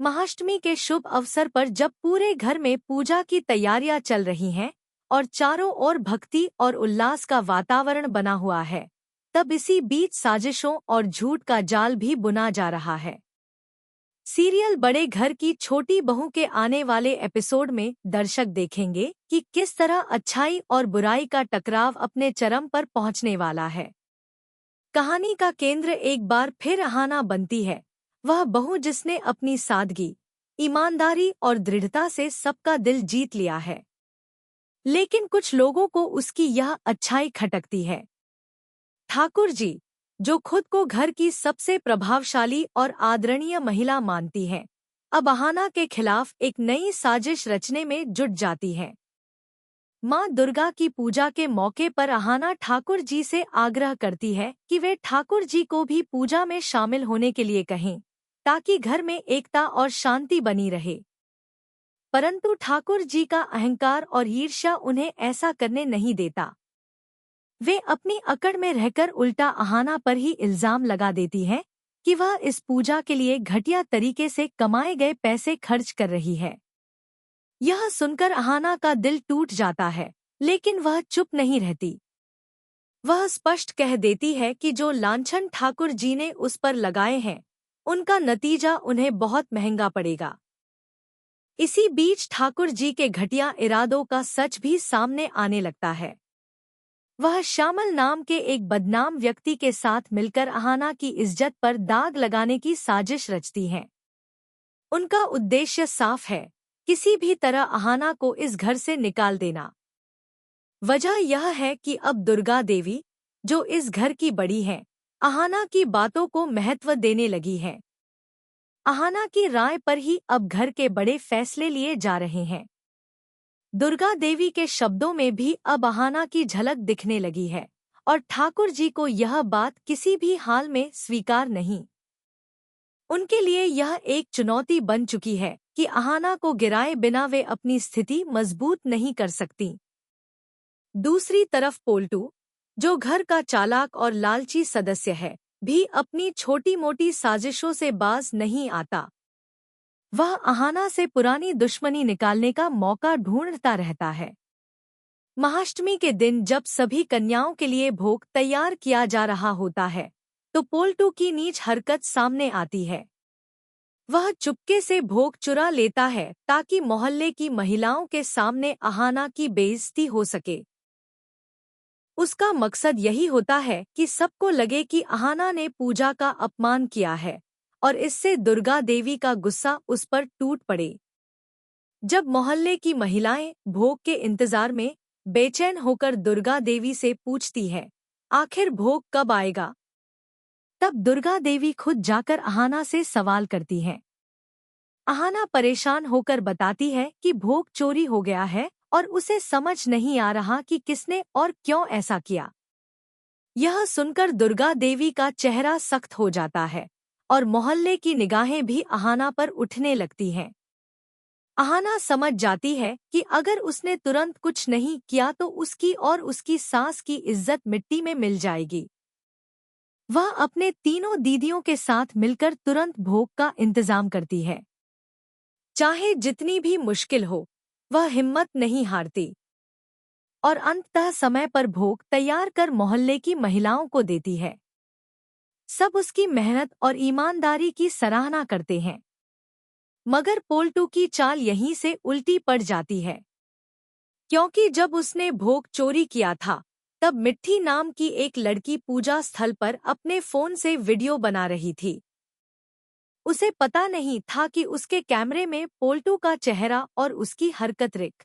महाअष्टमी के शुभ अवसर पर जब पूरे घर में पूजा की तैयारियां चल रही हैं और चारों ओर भक्ति और उल्लास का वातावरण बना हुआ है, तब इसी बीच साजिशों और झूठ का जाल भी बुना जा रहा है। सीरियल बड़े घर की छोटी बहू के आने वाले एपिसोड में दर्शक देखेंगे कि किस तरह अच्छाई और बुराई का टकराव अपने चरम पर पहुंचने वाला है। कहानी का केंद्र एक बार फिर अहाना बनती है, वह बहू जिसने अपनी सादगी, ईमानदारी और दृढ़ता से सबका दिल जीत लिया है। लेकिन कुछ लोगों को उसकी यह अच्छाई खटकती है। ठाकुर जी, जो खुद को घर की सबसे प्रभावशाली और आदरणीय महिला मानती हैं, अब अहाना के खिलाफ एक नई साजिश रचने में जुट जाती हैं। माँ दुर्गा की पूजा के मौके पर अहाना ठाकुर जी से आग्रह करती है कि वे ठाकुर जी को भी पूजा में शामिल होने के लिए कहें, ताकि घर में एकता और शांति बनी रहे। परंतु ठाकुर जी का अहंकार और ईर्ष्या उन्हें ऐसा करने नहीं देता। वे अपनी अकड़ में रहकर उल्टा अहाना पर ही इल्जाम लगा देती हैं कि वह इस पूजा के लिए घटिया तरीके से कमाए गए पैसे खर्च कर रही है। यह सुनकर अहाना का दिल टूट जाता है, लेकिन वह चुप नहीं रहती। वह स्पष्ट कह देती है कि जो लांछन ठाकुर जी ने उस पर लगाए हैं, उनका नतीजा उन्हें बहुत महंगा पड़ेगा। इसी बीच ठाकुर जी के घटिया इरादों का सच भी सामने आने लगता है। वह श्यामल नाम के एक बदनाम व्यक्ति के साथ मिलकर अहाना की इज्जत पर दाग लगाने की साजिश रचती हैं। उनका उद्देश्य साफ है, किसी भी तरह अहाना को इस घर से निकाल देना। वजह यह है कि अब दुर्गा देवी, जो इस घर की बड़ी हैं, अहाना की बातों को महत्व देने लगी हैं। अहाना की राय पर ही अब घर के बड़े फैसले लिए जा रहे हैं। दुर्गा देवी के शब्दों में भी अब अहाना की झलक दिखने लगी है और ठाकुर जी को यह बात किसी भी हाल में स्वीकार नहीं। उनके लिए यह एक चुनौती बन चुकी है कि अहाना को गिराए बिना वे अपनी स्थिति मजबूत नहीं कर सकती। दूसरी तरफ पोल्टू, जो घर का चालाक और लालची सदस्य है, भी अपनी छोटी-मोटी साजिशों से बाज नहीं आता। वह अहाना से पुरानी दुश्मनी निकालने का मौका ढूंढता रहता है। महाअष्टमी के दिन जब सभी कन्याओं के लिए भोग तैयार किया जा रहा होता है, तो पोल्टू की नीच हरकत सामने आती है। वह चुपके से भोग चुरा लेता है ताकि मोहल्ले की महिलाओं के सामने अहाना की बेइज्जती हो सके। उसका मकसद यही होता है कि सबको लगे कि अहाना ने पूजा का अपमान किया है और इससे दुर्गा देवी का गुस्सा उस पर टूट पड़े। जब मोहल्ले की महिलाएं भोग के इंतजार में बेचैन होकर दुर्गा देवी से पूछती है, आखिर भोग कब आएगा, तब दुर्गा देवी खुद जाकर अहाना से सवाल करती हैं। अहाना परेशान होकर बताती है कि भोग चोरी हो गया है और उसे समझ नहीं आ रहा कि किसने और क्यों ऐसा किया। यह सुनकर दुर्गा देवी का चेहरा सख्त हो जाता है और मोहल्ले की निगाहें भी अहाना पर उठने लगती हैं। अहाना समझ जाती है कि अगर उसने तुरंत कुछ नहीं किया तो उसकी और उसकी सास की इज्जत मिट्टी में मिल जाएगी। वह अपने तीनों दीदियों के साथ मिलकर तुरंत भोग का इंतजाम करती है। चाहे जितनी भी मुश्किल हो, वह हिम्मत नहीं हारती और अंततः समय पर भोग तैयार कर मोहल्ले की महिलाओं को देती है। सब उसकी मेहनत और ईमानदारी की सराहना करते हैं। मगर पोल्टू की चाल यहीं से उल्टी पड़ जाती है, क्योंकि जब उसने भोग चोरी किया था, तब मिट्टी नाम की एक लड़की पूजा स्थल पर अपने फोन से वीडियो बना रही थी। उसे पता नहीं था कि उसके कैमरे में पोल्टू का चेहरा और उसकी हरकत रिक